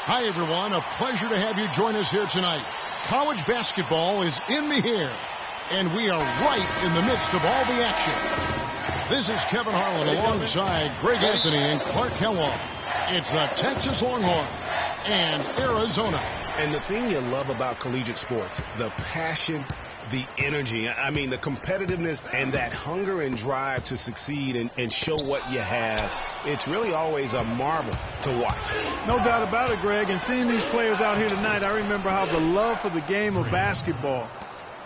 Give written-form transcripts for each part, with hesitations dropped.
Hi, everyone. A pleasure to have you join us here tonight. College basketball is in the air, and we are right in the midst of all the action. This is Kevin Harlan alongside Greg Anthony and Clark Kellogg. It's the Texas Longhorns and Arizona. And the thing you love about collegiate sports, the passion, the energy, I mean, the competitiveness and that hunger and drive to succeed and show what you have, it's really always a marvel to watch. No doubt about it, Greg. And seeing these players out here tonight, I remember how the love for the game of basketball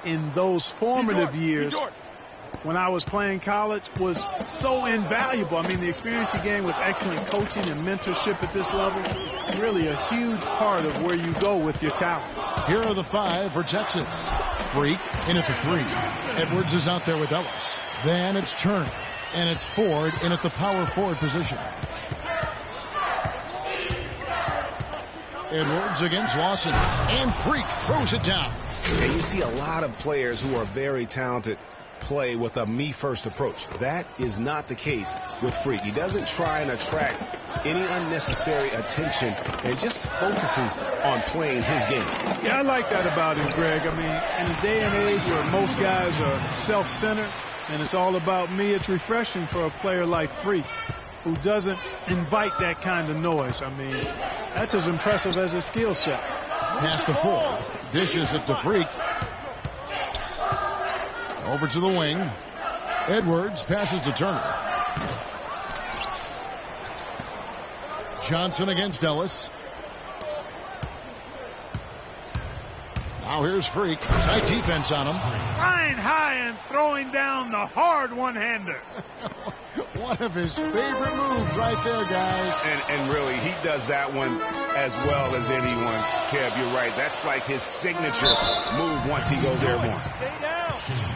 in those formative years when I was playing college was so invaluable. I mean, the experience you gain with excellent coaching and mentorship at this level, really a huge part of where you go with your talent. Here are the 5 for Texas. Freak in at the 3. Edwards is out there with Ellis. Then it's Turner. And it's Ford in at the power forward position. Edwards against Lawson. And Freak throws it down. And you see a lot of players who are very talented play with a me-first approach. That is not the case with Freak. He doesn't try and attract any unnecessary attention and just focuses on playing his game. Yeah, I like that about him, Greg. I mean, in a day and age where most guys are self-centered and it's all about me, it's refreshing for a player like Freak who doesn't invite that kind of noise. I mean, that's as impressive as his skill set. Pass to Ford. Dishes it to Freak. Over to the wing. Edwards passes to Turner. Johnson against Ellis. Now here's Freak. Tight defense on him. Flying high and throwing down the hard one-hander. One of his favorite moves right there, guys. And really, he does that one as well as anyone. Kev, you're right. That's like his signature move once he goes airborne.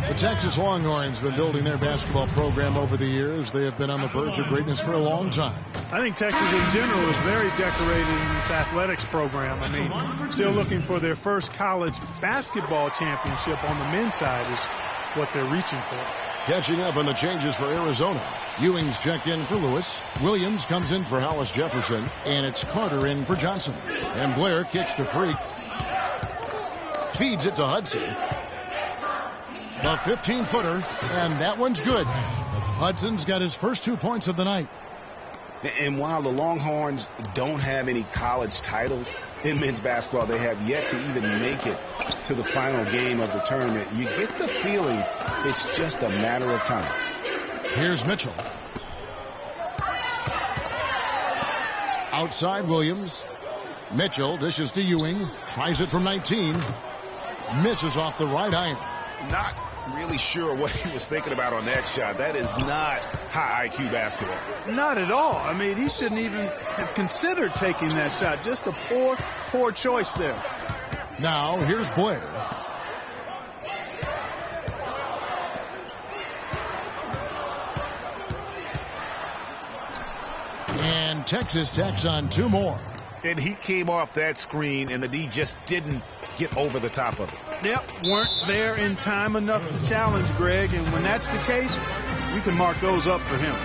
The Texas Longhorns have been building their basketball program over the years. They have been on the verge of greatness for a long time. I think Texas in general is very decorated in its athletics program. I mean, still looking for their first college basketball championship on the men's side is what they're reaching for. Catching up on the changes for Arizona. Ewing's checked in for Lewis. Williams comes in for Hollis Jefferson. And it's Carter in for Johnson. And Blair kicks to Freak. Feeds it to Hudson. The 15-footer, and that one's good. Hudson's got his first 2 points of the night. And while the Longhorns don't have any college titles in men's basketball, they have yet to even make it to the final game of the tournament. You get the feeling it's just a matter of time. Here's Mitchell. Outside Williams. Mitchell dishes to Ewing. Tries it from 19. Misses off the right iron. Not really sure what he was thinking about on that shot. That is not high IQ basketball. Not at all. I mean, he shouldn't even have considered taking that shot. Just a poor choice there. Now, here's Blair. And Texas tacks on 2 more. And he came off that screen, and the D just didn't get over the top of it. Yep, weren't there in time enough to challenge Greg, and when that's the case, you can mark those up for him.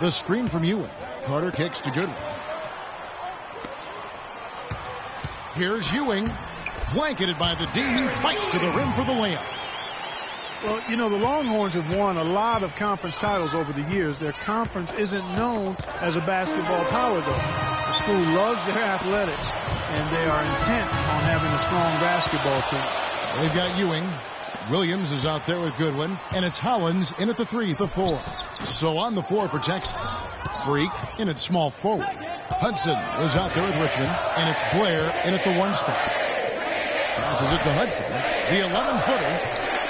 The screen from Ewing. Carter kicks to Goodwin. Here's Ewing. Blanketed by the D. He fights to the rim for the layup. Well, you know, the Longhorns have won a lot of conference titles over the years. Their conference isn't known as a basketball power, though. The school loves their athletics, and they are intent on having a strong basketball team. They've got Ewing. Williams is out there with Goodwin, and it's Hollins in at the 3, the 4. So on the 4 for Texas. Freak in at small forward. Hudson is out there with Richmond, and it's Blair in at the 1 spot. Passes it to Hudson. The 11-footer,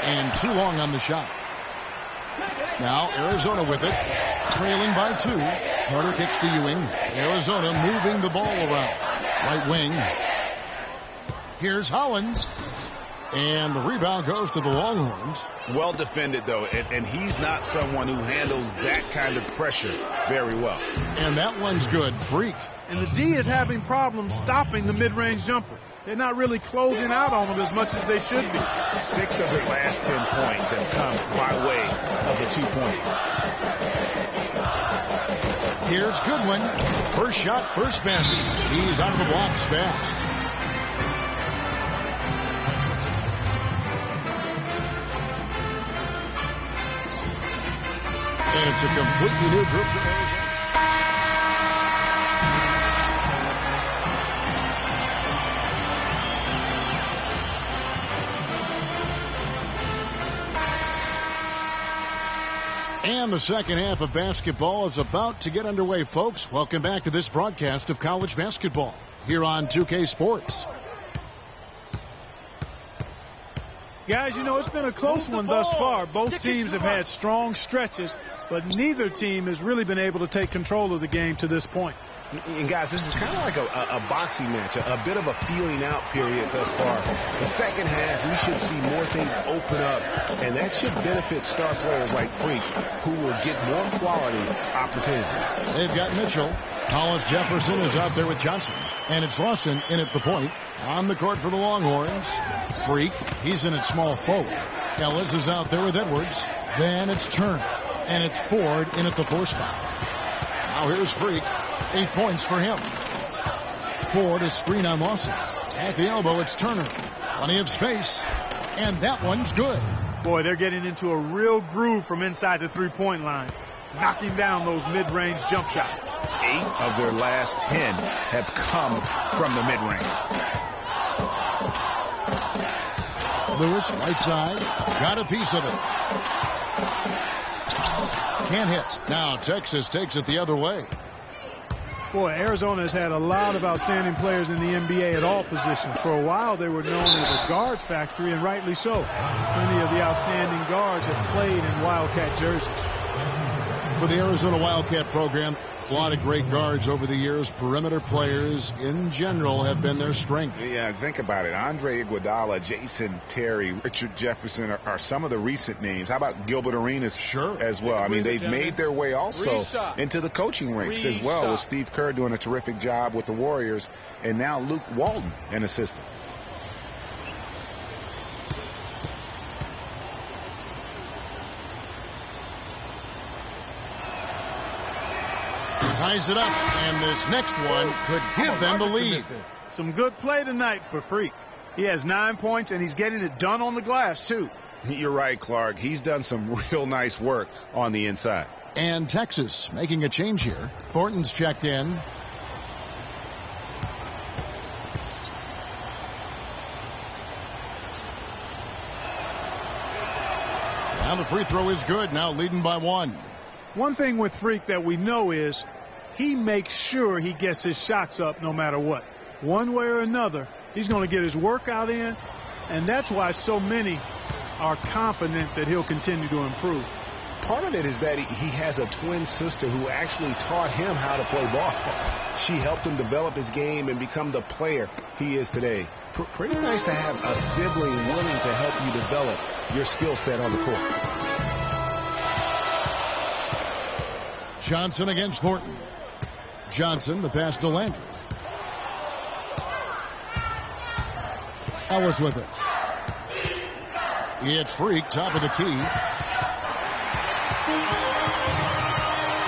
and too long on the shot. Now Arizona with it, trailing by 2. Carter kicks to Ewing. Arizona moving the ball around. Right wing. Here's Hollins. And the rebound goes to the Longhorns. Well defended, though, and he's not someone who handles that kind of pressure very well. And that one's good. Freak And the D is having problems stopping the mid-range jumper. They're not really closing out on them as much as they should be. 6 of their last 10 points have come by way of the two-point. Here's Goodwin. First shot, first basket. He's out of the blocks fast. And it's a completely new group for Arizona. And the second half of basketball is about to get underway, folks. Welcome back to this broadcast of college basketball here on 2K Sports. Guys, you know, it's been a close one thus far. Both teams have had strong stretches, but neither team has really been able to take control of the game to this point. And guys, this is kind of like a boxing match, a bit of a feeling out period thus far. The second half, we should see more things open up, and that should benefit star players like Freak, who will get more quality opportunities. They've got Mitchell. Hollis Jefferson is out there with Johnson, and it's Lawson in at the point. On the court for the Longhorns. Freak, he's in at small forward. Ellis is out there with Edwards. Then it's Turner, and it's Ford in at the 4 spot. Now here's Freak. 8 points for him. Ford is screen on Lawson. At the elbow, it's Turner. Plenty of space. And that one's good. Boy, they're getting into a real groove from inside the three-point line, knocking down those mid-range jump shots. 8 of their last 10 have come from the mid-range. Lewis, right side. Got a piece of it. Can't hit. Now Texas takes it the other way. Boy, Arizona has had a lot of outstanding players in the NBA at all positions. For a while, they were known as a guard factory, and rightly so. Many of the outstanding guards have played in Wildcat jerseys. For the Arizona Wildcat program, a lot of great guards over the years. Perimeter players, in general, have been their strength. Yeah, think about it. Andre Iguodala, Jason Terry, Richard Jefferson are some of the recent names. How about Gilbert Arenas as well? I mean, they've made their way also into the coaching ranks as well, with Steve Kerr doing a terrific job with the Warriors, and now Luke Walton, an assistant. Ties it up, and this next one could give them the lead. Some good play tonight for Freak. He has 9 points, and he's getting it done on the glass, too. You're right, Clark. He's done some real nice work on the inside. And Texas making a change here. Thornton's checked in. Now the free throw is good, now leading by 1. One thing with Freak that we know is he makes sure he gets his shots up no matter what. One way or another, he's going to get his workout in, and that's why so many are confident that he'll continue to improve. Part of it is that he has a twin sister who actually taught him how to play ball. She helped him develop his game and become the player he is today. Pretty nice to have a sibling willing to help you develop your skill set on the court. Johnson against Thornton. Johnson, the pass to Landry. Ellis with it. It's Freak, top of the key.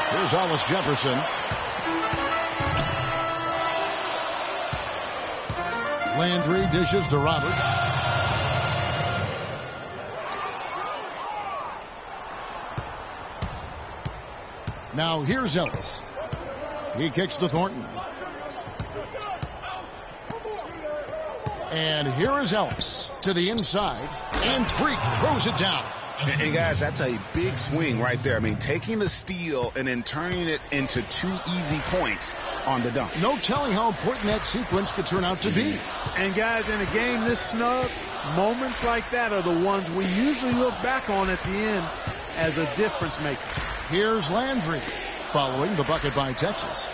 Here's Hollis Jefferson. Landry dishes to Roberts. Now here's Ellis. He kicks to Thornton. And here is Ellis to the inside. And Freak throws it down. And guys, that's a big swing right there. I mean, taking the steal and then turning it into 2 easy points on the dunk. No telling how important that sequence could turn out to be. And guys, in a game this snug, moments like that are the ones we usually look back on at the end as a difference maker. Here's Landry following the bucket by Texas.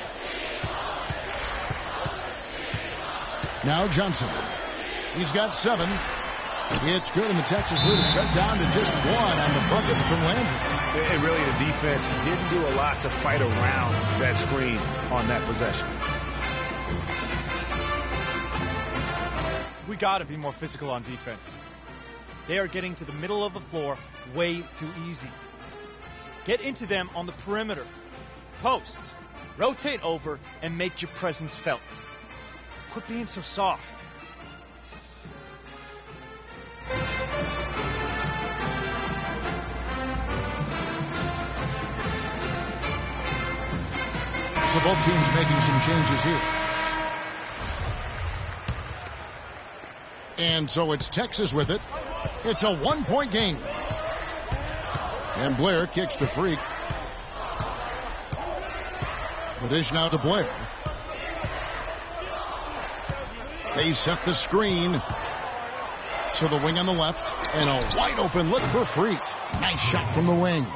Now Johnson. He's got 7. It's good, and the Texas lead is cut down to just 1 on the bucket from Landry. And really, the defense didn't do a lot to fight around that screen on that possession. We got to be more physical on defense. They are getting to the middle of the floor way too easy. Get into them on the perimeter. Posts. Rotate over and make your presence felt. Quit being so soft. So both teams making some changes here. And so it's Texas with it. It's a one-point game. And Blair kicks to Freak. The dish now to Blair. They set the screen to the wing on the left. And a wide open look for Freak. Nice shot from the wing.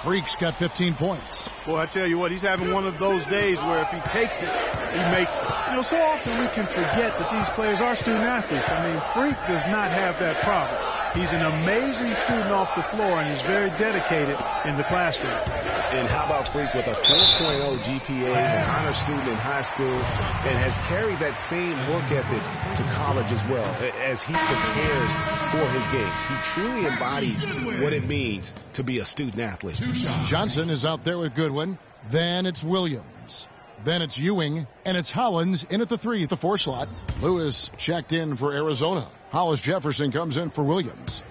Freak's got 15 points. Boy, I tell you what, he's having one of those days where if he takes it, he makes it. You know, so often we can forget that these players are student athletes. I mean, Freak does not have that problem. He's an amazing student off the floor, and he's very dedicated in the classroom. And how about Freak with a 4.0 GPA, an honor student in high school, and has carried that same work ethic to college as well as he prepares for his games. He truly embodies what it means to be a student athlete. Johnson is out there with Goodwin. Then it's Williams. Then it's Ewing. And it's Hollins in at the 3 at the 4 slot. Lewis checked in for Arizona. Hollis Jefferson comes in for Williams.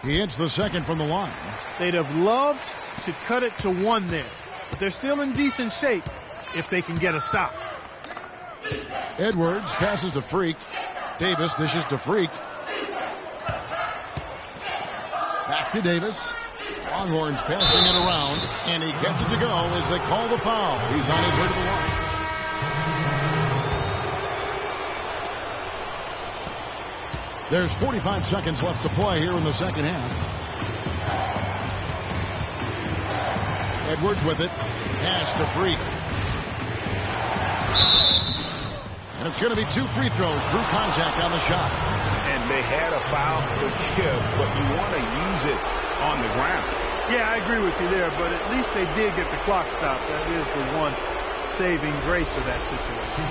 He hits the second from the line. They'd have loved to cut it to 1 there. But they're still in decent shape if they can get a stop. Edwards passes to Freak. Davis dishes to Freak. Back to Davis. Longhorns passing it around, and he gets it to go as they call the foul. He's on his way to the line. There's 45 seconds left to play here in the second half. Edwards with it. Pass to Freak. And it's going to be 2 free throws. Drew contact on the shot. And they had a foul to give, but you want to use it on the ground. Yeah, I agree with you there, but at least they did get the clock stopped. That is the one saving grace of that situation.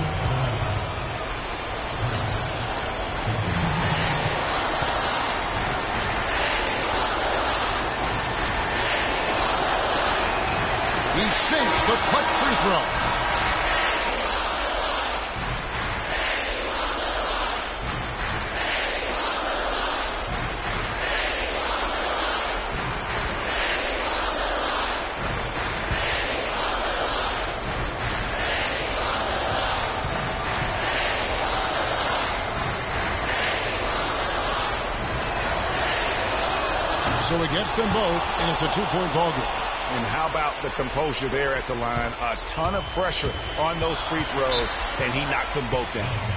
He sinks the clutch free throw. So he gets them both, and it's a 2-point ball game. And how about the composure there at the line? A ton of pressure on those free throws, and he knocks them both down.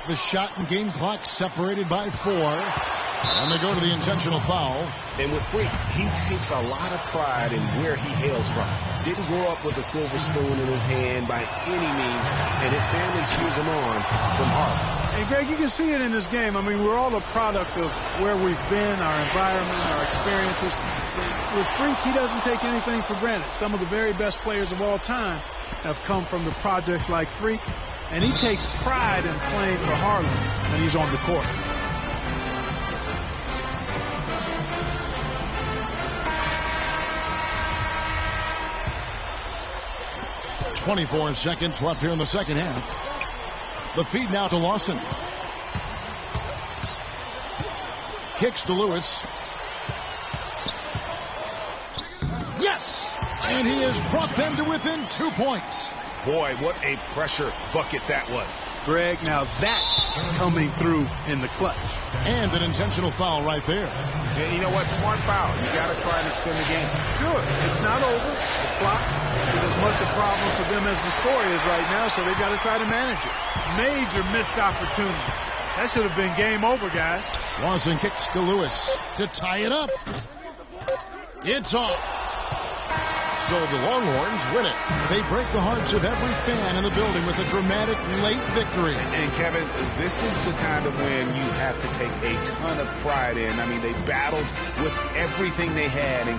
The shot and game clock separated by 4. And they go to the intentional foul. And with Freak, he takes a lot of pride in where he hails from. Didn't grow up with a silver spoon in his hand by any means, and his family cheers him on from Harlem. And Greg, you can see it in this game. I mean, we're all a product of where we've been, our environment, our experiences. With Freak, he doesn't take anything for granted. Some of the very best players of all time have come from the projects like Freak, and he takes pride in playing for Harlem when he's on the court. .24 seconds left here in the second half. The feed now to Lawson. Kicks to Lewis. Yes! And he has brought them to within 2 points. Boy, what a pressure bucket that was. Greg, now that's coming through in the clutch. And an intentional foul right there. And you know what? Smart foul. You got to try and extend the game. Sure, it's not over. The clock is as much a problem for them as the score is right now, so they got to try to manage it. Major missed opportunity. That should have been game over, guys. Lawson kicks to Lewis to tie it up. It's off. So the Longhorns win it. They break the hearts of every fan in the building with a dramatic late victory. And Kevin, this is the kind of win you have to take a ton of pride in. I mean, they battled with everything they had. And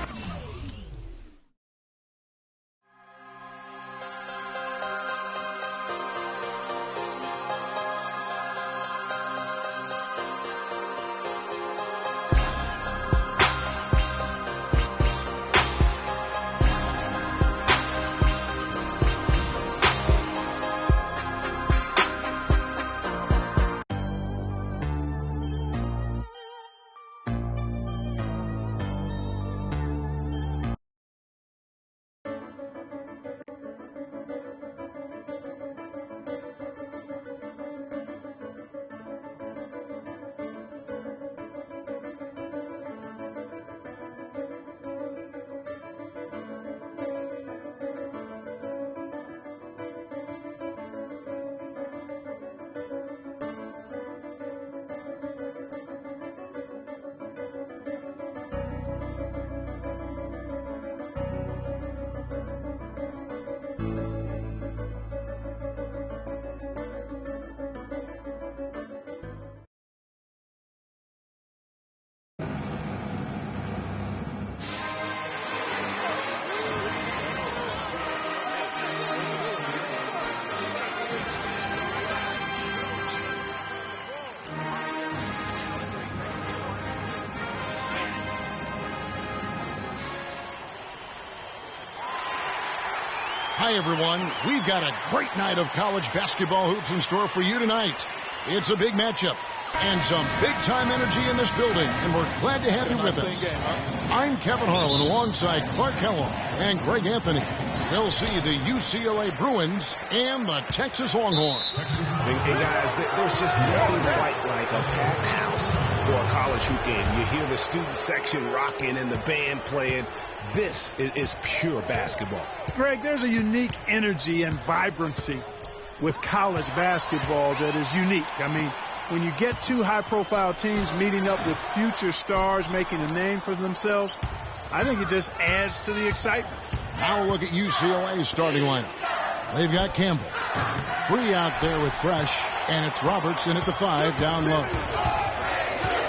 Hi, everyone. We've got a great night of college basketball hoops in store for you tonight. It's a big matchup and some big-time energy in this building, and we're glad to have you with us. I'm Kevin Harlan alongside Clark Kellogg and Greg Anthony. We'll see the UCLA Bruins and the Texas Longhorns. And guys, there's just nothing quite like a packed house for a college hoop game. You hear the student section rocking and the band playing. This is pure basketball. Greg, there's a unique energy and vibrancy with college basketball that is unique. I mean, when you get two high-profile teams meeting up with future stars making a name for themselves, I think it just adds to the excitement. Now look at UCLA's starting lineup. They've got Campbell. Free out there with Fresh, and it's Robertson at the 5 down low.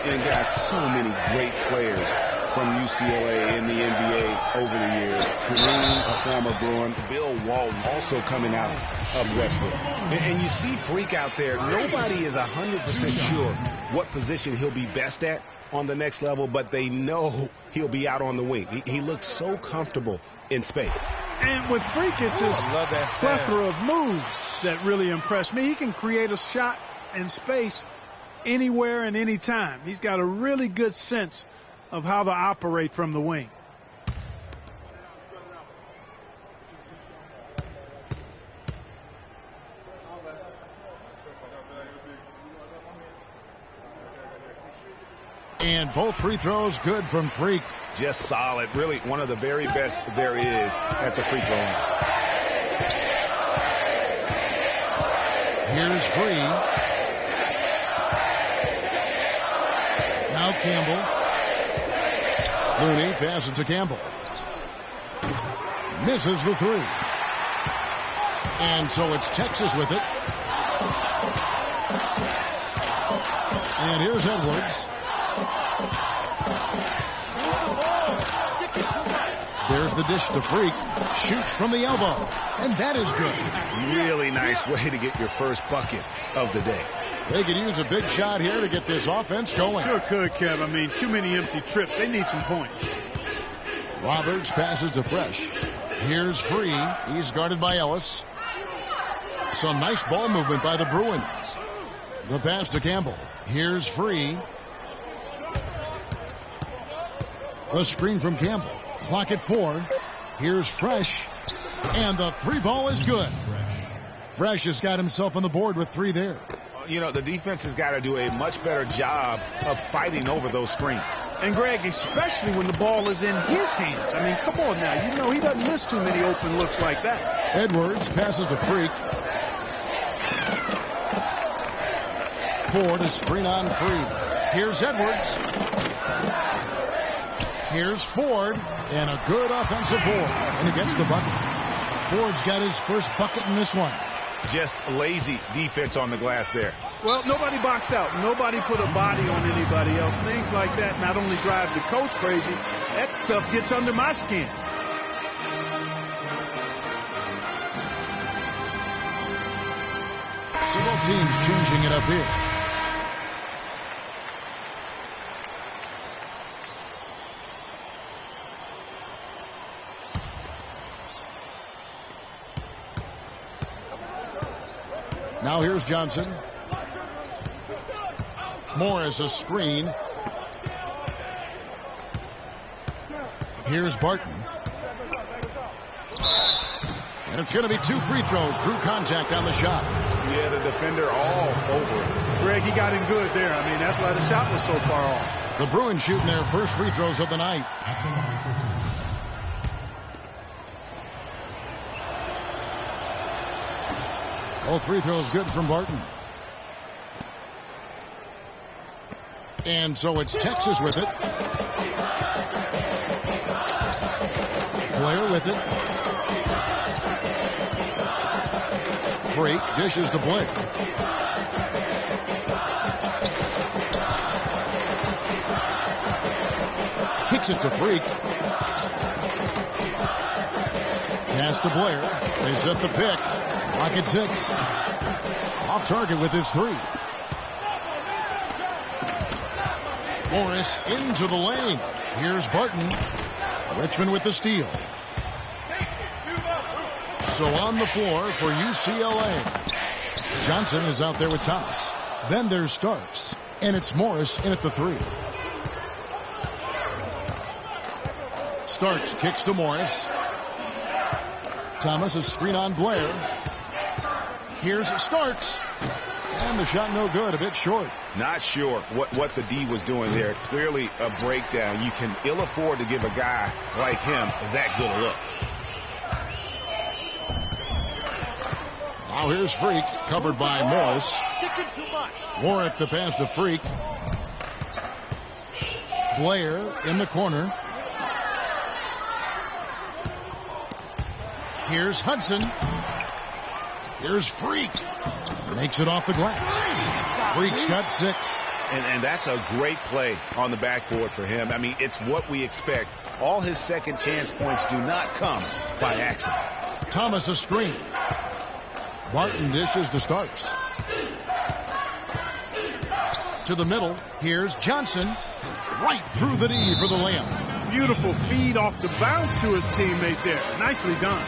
And guys, so many great players from UCLA in the NBA over the years. Kareem, a former Bruin. Bill Walton also coming out of Westbrook. And you see Freak out there. Nobody is 100% sure what position he'll be best at on the next level, but they know he'll be out on the wing. He looks so comfortable in space. And with Freak, it's his plethora of moves that really impressed me. He can create a shot in space anywhere and anytime. He's got a really good sense of how to operate from the wing. And both free throws good from Freak. Just solid. Really one of the very best there is at the free throw line. Here's Free. Now Campbell. Looney passes to Campbell. Misses the 3. And so it's Texas with it. And here's Edwards. There's the dish to Freak. Shoots from the elbow. And that is good. Really nice way to get your first bucket of the day. They could use a big shot here to get this offense going. Sure could, Kev. I mean, too many empty trips. They need some points. Roberts passes to Fresh. Here's Free. He's guarded by Ellis. Some nice ball movement by the Bruins. The pass to Campbell. Here's Free. The screen from Campbell. Clock at 4. Here's Fresh. And the 3 ball is good. Fresh has got himself on the board with 3 there. You know, the defense has got to do a much better job of fighting over those screens. And, Greg, especially when the ball is in his hands. I mean, come on now. You know he doesn't miss too many open looks like that. Edwards passes to Freak. Ford is screen on Free. Here's Edwards. Here's Ford, and a good offensive board, and he gets the bucket. Ford's got his first bucket in this one. Just lazy defense on the glass there. Well, nobody boxed out. Nobody put a body on anybody else. Things like that not only drive the coach crazy, that stuff gets under my skin. Several teams changing it up here. Now here's Johnson. Morris a screen. Here's Barton. And it's going to be 2 free throws. Drew contact on the shot. Yeah, the defender all over it. Greg, he got him good there. I mean, that's why the shot was so far off. The Bruins shooting their first free throws of the night. All free throws good from Barton. And so it's Texas with it. Blair with it. Freak dishes to Blair. Kicks it to Freak. Pass to Blair. They set the pick. Clock at 6. Off target with his 3. Morris into the lane. Here's Barton. Richmond with the steal. So on the floor for UCLA. Johnson is out there with Thomas. Then there's Starks. And it's Morris in at the 3. Starks kicks to Morris. Thomas a screen on Blair. Here's Starks. And the shot no good, a bit short. Not sure what the D was doing there. Clearly a breakdown. You can ill afford to give a guy like him that good a look. Now here's Freak, covered by Morris. Warwick the pass to Freak. Blair in the corner. Here's Hudson. Here's Freak. Makes it off the glass. Freak's got 6. And that's a great play on the backboard for him. I mean, it's what we expect. All his second chance points do not come by accident. Thomas a screen. Barton dishes to Starks. To the middle. Here's Johnson. Right through the D for the layup. Beautiful feed off the bounce to his teammate there. Nicely done.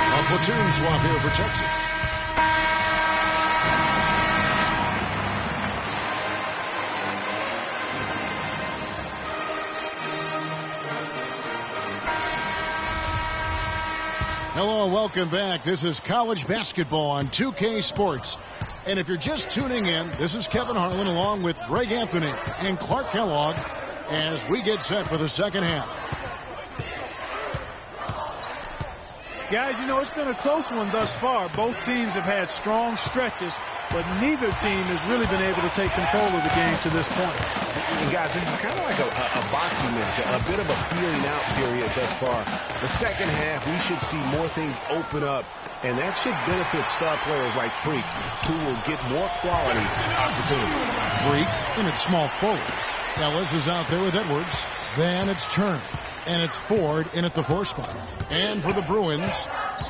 A platoon swap here for Texas. Hello, welcome back. This is college basketball on 2K Sports. And if you're just tuning in, this is Kevin Harlan along with Greg Anthony and Clark Kellogg as we get set for the second half. Guys, you know, it's been a close one thus far. Both teams have had strong stretches, but neither team has really been able to take control of the game to this point. And guys, this is kind of like a boxing match, a bit of a feeling out period thus far. The second half, we should see more things open up, and that should benefit star players like Freak, who will get more quality opportunity. Freak in its small forward. Ellis is out there with Edwards. Then it's Turn. And it's Ford in at the 4 spot. And for the Bruins,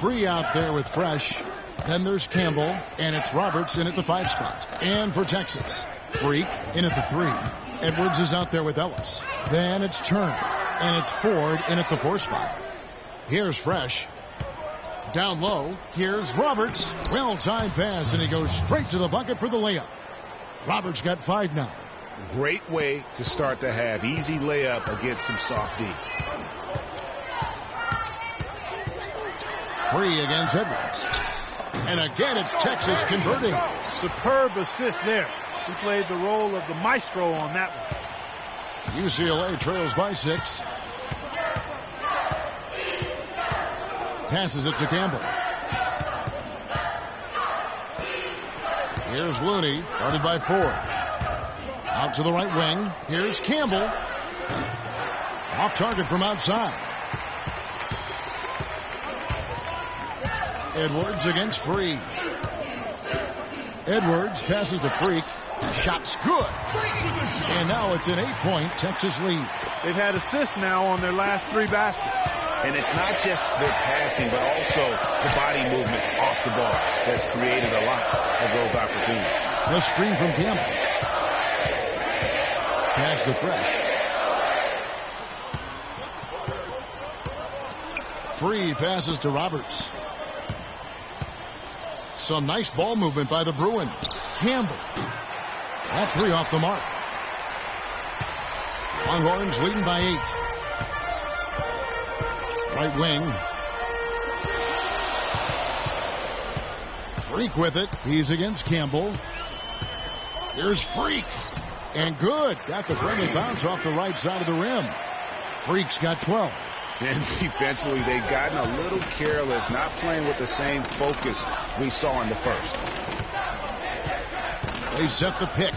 Free out there with Fresh. Then there's Campbell, and it's Roberts in at the 5 spot. And for Texas, Freak in at the 3. Edwards is out there with Ellis. Then it's Turn, and it's Ford in at the 4 spot. Here's Fresh. Down low, here's Roberts. Well-timed pass, and he goes straight to the bucket for the layup. Roberts got 5 now. Great way to start the half. Easy layup against some soft D. Free against Edwards. And again, it's Texas converting. Superb assist there. He played the role of the maestro on that one. UCLA trails by 6. Passes it to Campbell. Here's Looney, guarded by Ford. Out to the right wing. Here's Campbell. Off target from outside. Edwards against Free. Edwards passes to Freak. Shot's good. And now it's an 8-point Texas lead. They've had assists now on their last 3 baskets. And it's not just their passing, but also the body movement off the ball that's created a lot of those opportunities. The screen from Campbell. Pass to Fresh. Free passes to Roberts. Some nice ball movement by the Bruins. Campbell. That 3 off the mark. Longhorns leading by 8. Right wing. Freak with it. He's against Campbell. Here's Freak. And good. Got the friendly bounce off the right side of the rim. Freak's got 12. And defensively, they've gotten a little careless, not playing with the same focus we saw in the first. They set the pick.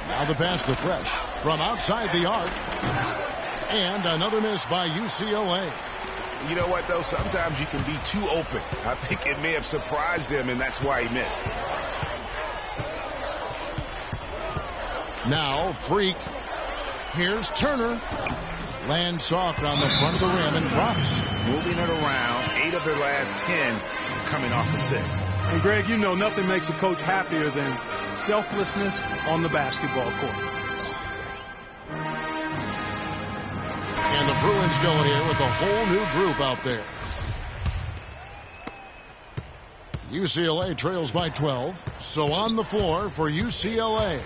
Now the pass to Fresh from outside the arc. And another miss by UCLA. You know what, though? Sometimes you can be too open. I think it may have surprised him, and that's why he missed. Now Freak. Here's Turner. Lands soft on the front of the rim and drops. Moving it around. 8 of their last 10 coming off assists. And Greg, you know nothing makes a coach happier than selflessness on the basketball court. And the Bruins going here with a whole new group out there. UCLA trails by 12. So on the floor for UCLA.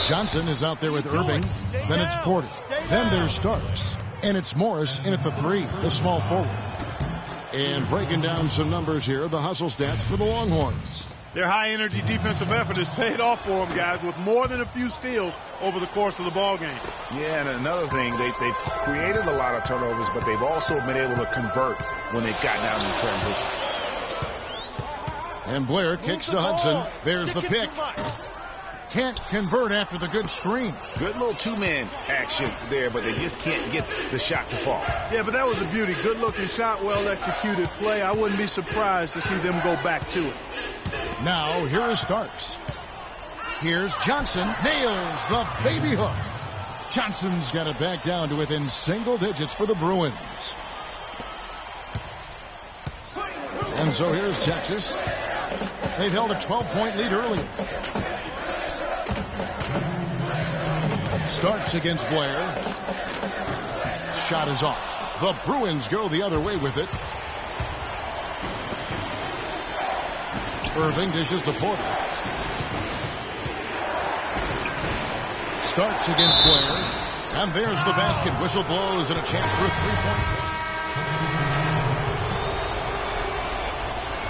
Johnson is out there with Irving. Then it's Porter. Then there's Starks. And it's Morris in at the 3, the small forward. And breaking down some numbers here, the hustle stats for the Longhorns. Their high-energy defensive effort has paid off for them, guys, with more than a few steals over the course of the ball game. Yeah, and another thing, they've created a lot of turnovers, but they've also been able to convert when they've gotten out in transition. And Blair kicks to Hudson. There's the pick. Can't convert after the good screen. Good little 2-man action there, but they just can't get the shot to fall. Yeah, but that was a beauty. Good-looking shot, well-executed play. I wouldn't be surprised to see them go back to it. Now, here is Starks. Here's Johnson. Nails the baby hook. Johnson's got it back down to within single digits for the Bruins. And so here's Texas. They've held a 12-point lead earlier. Starks against Blair. Shot is off. The Bruins go the other way with it. Irving dishes to Porter. Starks against Blair. And there's the basket. Whistle blows and a chance for a 3-point.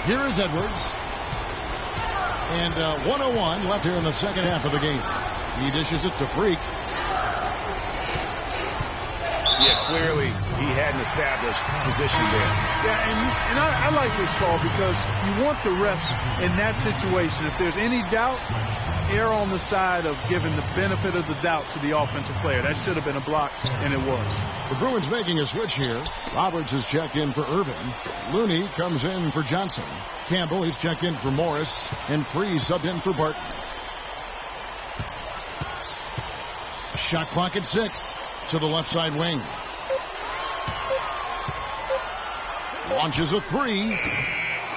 Here is Edwards. And 1:01 left here in the second half of the game. He dishes it to Freak. Yeah, clearly he had an established position there. Yeah, and I like this call because you want the refs in that situation. If there's any doubt, err on the side of giving the benefit of the doubt to the offensive player. That should have been a block, and it was. The Bruins making a switch here. Roberts is checked in for Irving. Looney comes in for Johnson. Campbell, he's checked in for Morris. And Free subbed in for Barton. Shot clock at 6. To the left side wing. Launches a 3.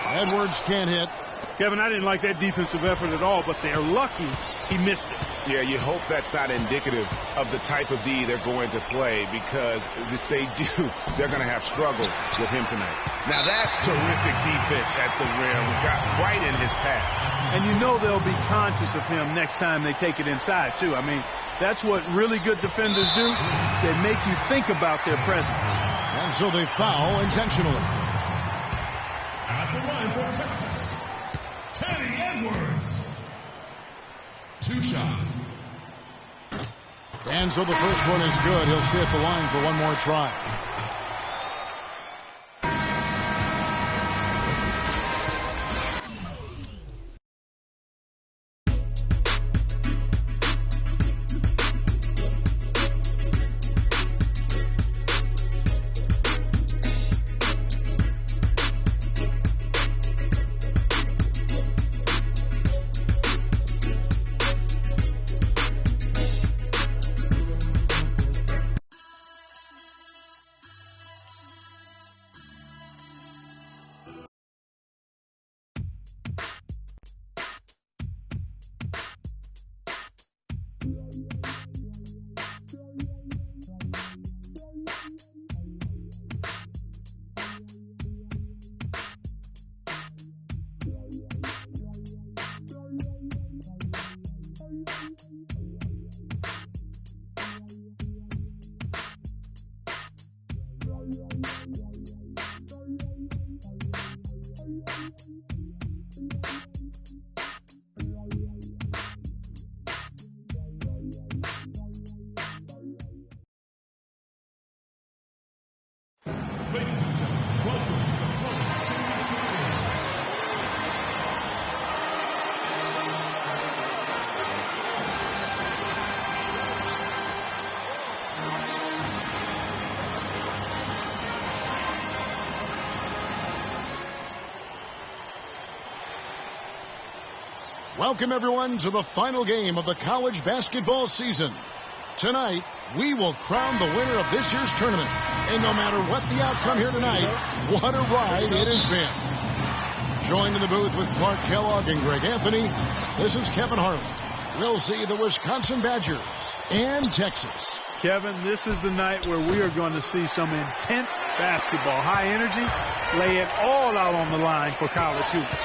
Edwards can't hit. Kevin, I didn't like that defensive effort at all, but they're lucky he missed it. Yeah, you hope that's not indicative of the type of D they're going to play, because if they do, they're going to have struggles with him tonight. Now that's terrific defense at the rim. Got right in his path. And you know they'll be conscious of him next time they take it inside, too. I mean, that's what really good defenders do. They make you think about their presence. And so they foul intentionally. At the line for Texas, Teddy Edwards. 2 shots. And so the first one is good. He'll stay at the line for one more try. Welcome, everyone, to the final game of the college basketball season. Tonight, we will crown the winner of this year's tournament. And no matter what the outcome here tonight, what a ride it has been. Joined in the booth with Clark Kellogg and Greg Anthony, this is Kevin Harlan. We'll see the Wisconsin Badgers and Texas. Kevin, this is the night where we are going to see some intense basketball. High energy, lay it all out on the line for college hoops.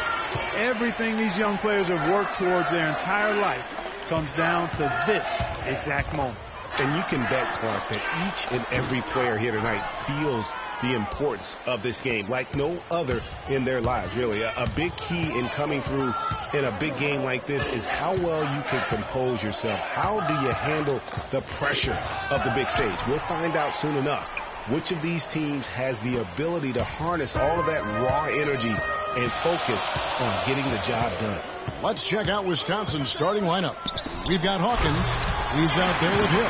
Everything these young players have worked towards their entire life comes down to this exact moment. And you can bet, Clark, that each and every player here tonight feels the importance of this game like no other in their lives, really. A big key in coming through in a big game like this is how well you can compose yourself. How do you handle the pressure of the big stage? We'll find out soon enough which of these teams has the ability to harness all of that raw energy and focus on getting the job done. Let's check out Wisconsin's starting lineup. We've got Hawkins. He's out there with Hill.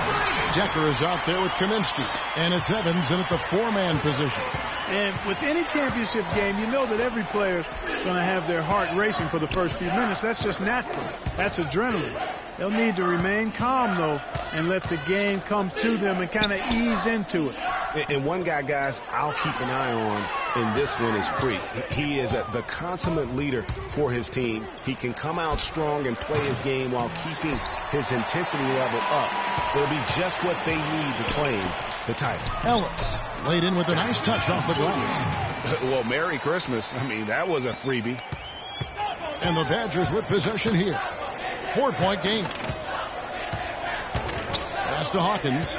Decker is out there with Kaminsky. And it's Evans in at the four-man position. And with any championship game, you know that every player is going to have their heart racing for the first few minutes. That's just natural. That's adrenaline. They'll need to remain calm, though, and let the game come to them and kind of ease into it. And one guy, guys, I'll keep an eye on in this one is Freak. He is the consummate leader for his team. He can come out strong and play his game while keeping his intensity level up. It'll be just what they need to claim the title. Ellis laid in with a nice touch off the glass. Well, Merry Christmas. I mean, that was a freebie. And the Badgers with possession here. 4-point game. Pass to Hawkins.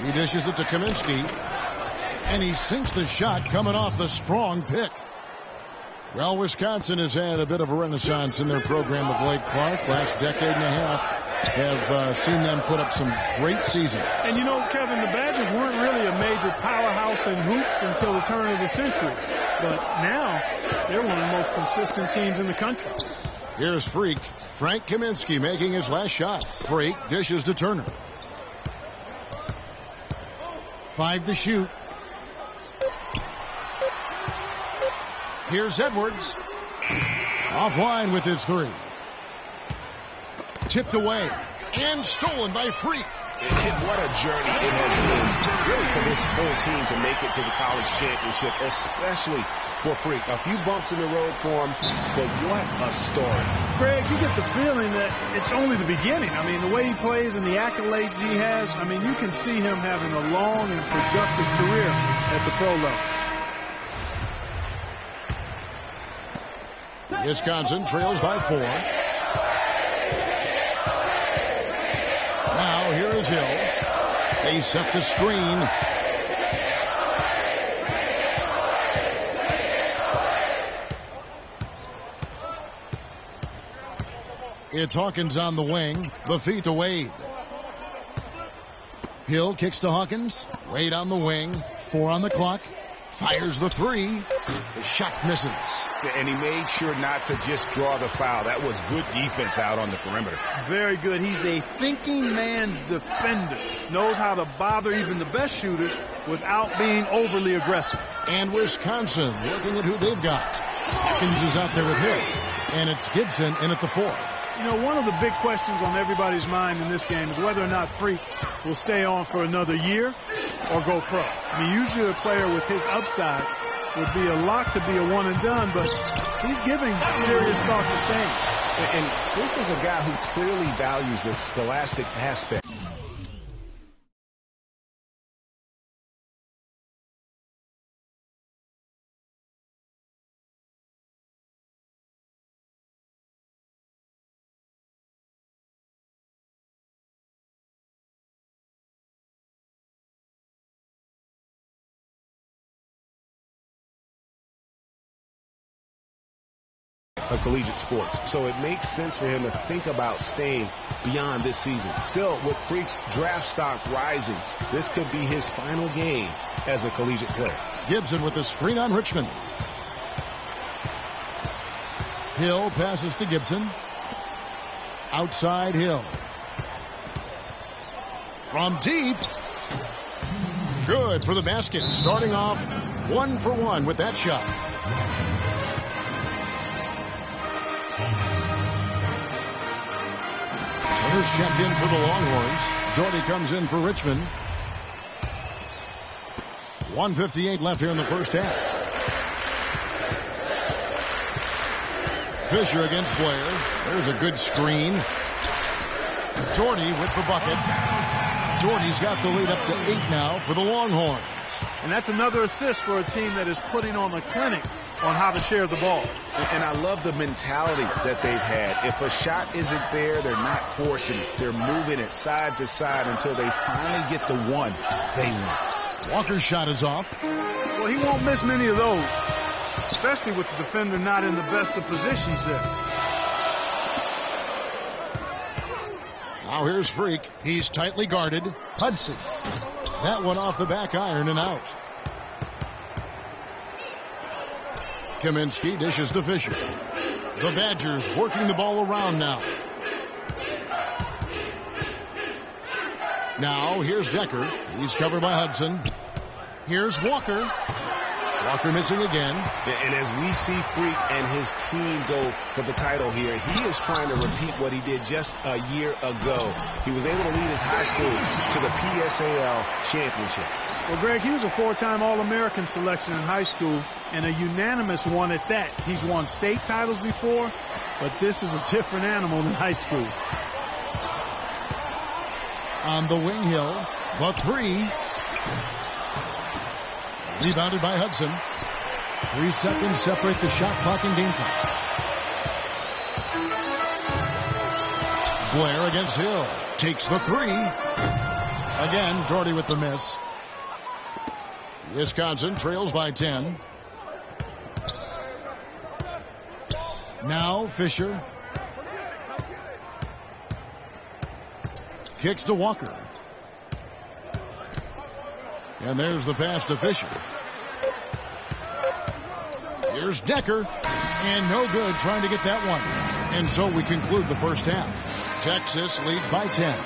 He dishes it to Kaminsky. And he sinks the shot coming off the strong pick. Well, Wisconsin has had a bit of a renaissance in their program of late, Clark. Last decade and a half have seen them put up some great seasons. And you know, Kevin, the Badgers weren't really a major powerhouse in hoops until the turn of the century. But now, they're one of the most consistent teams in the country. Here's Freak. Frank Kaminsky making his last shot. Freak dishes to Turner. 5 to shoot. Here's Edwards. Offline with his 3. Tipped away and stolen by Freak. What a journey it has been really for this whole team to make it to the college championship, especially for Freak. A few bumps in the road for him, but what a story. Greg, you get the feeling that it's only the beginning. I mean, the way he plays and the accolades he has, I mean, you can see him having a long and productive career at the pro level. Wisconsin trails by 4. Now here is Hill. They set the screen. It's Hawkins on the wing. The feed to Wade. Hill kicks to Hawkins. Wade on the wing. 4 on the clock. Fires the 3. The shot misses. And he made sure not to just draw the foul. That was good defense out on the perimeter. Very good. He's a thinking man's defender. Knows how to bother even the best shooters without being overly aggressive. And Wisconsin looking at who they've got. Hawkins is out there with Hill. And it's Gibson in at the 4. You know, one of the big questions on everybody's mind in this game is whether or not Freak will stay on for another year or go pro. I mean, usually a player with his upside would be a lock to be a one and done, but he's giving serious thought to staying. And Freak is a guy who clearly values the scholastic aspect. Of collegiate sports. So it makes sense for him to think about staying beyond this season. Still, with Freak's draft stock rising, this could be his final game as a collegiate player. Gibson with the screen on Richmond. Hill passes to Gibson. Outside Hill. From deep. Good for the basket. Starting off 1 for 1 with that shot. Turner's checked in for the Longhorns. Jordy comes in for Richmond. 1:58 left here in the first half. Fisher against Blair. There's a good screen. Jordy with the bucket. Jordy's got the lead up to 8 now for the Longhorns. And that's another assist for a team that is putting on a clinic on how to share the ball. And I love the mentality that they've had. If a shot isn't there, they're not forcing it. They're moving it side to side until they finally get the one they want. Walker's shot is off. Well, he won't miss many of those, especially with the defender not in the best of positions there. Now here's Freak. He's tightly guarded. Hudson. That one off the back iron and out. Kaminsky dishes to Fisher. The Badgers working the ball around now. Now here's Decker. He's covered by Hudson. Here's Walker. Walker missing again. And as we see Freak and his team go for the title here, he is trying to repeat what he did just a year ago. He was able to lead his high school to the PSAL championship. Well, Greg, he was a 4-time All-American selection in high school and a unanimous one at that. He's won state titles before, but this is a different animal than high school. On the wing hill, the three. Rebounded by Hudson. 3 seconds separate the shot clock and game clock. Blair against Hill. Takes the 3. Again, Jordy with the miss. Wisconsin trails by 10. Now Fisher. Kicks to Walker. And there's the pass to Fisher. Here's Decker. And no good trying to get that one. And so we conclude the first half. Texas leads by 10.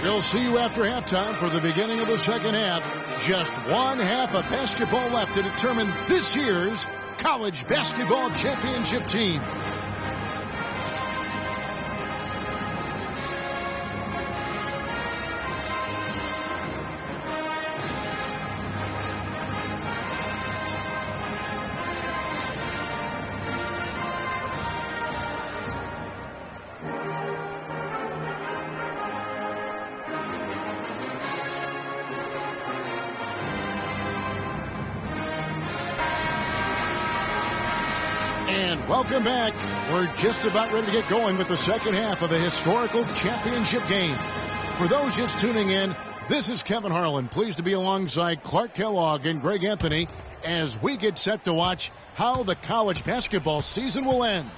We'll see you after halftime for the beginning of the second half. Just one half of basketball left to determine this year's college basketball championship team. Welcome back. We're just about ready to get going with the second half of a historical championship game. For those just tuning in, this is Kevin Harlan, pleased to be alongside Clark Kellogg and Greg Anthony as we get set to watch how the college basketball season will end.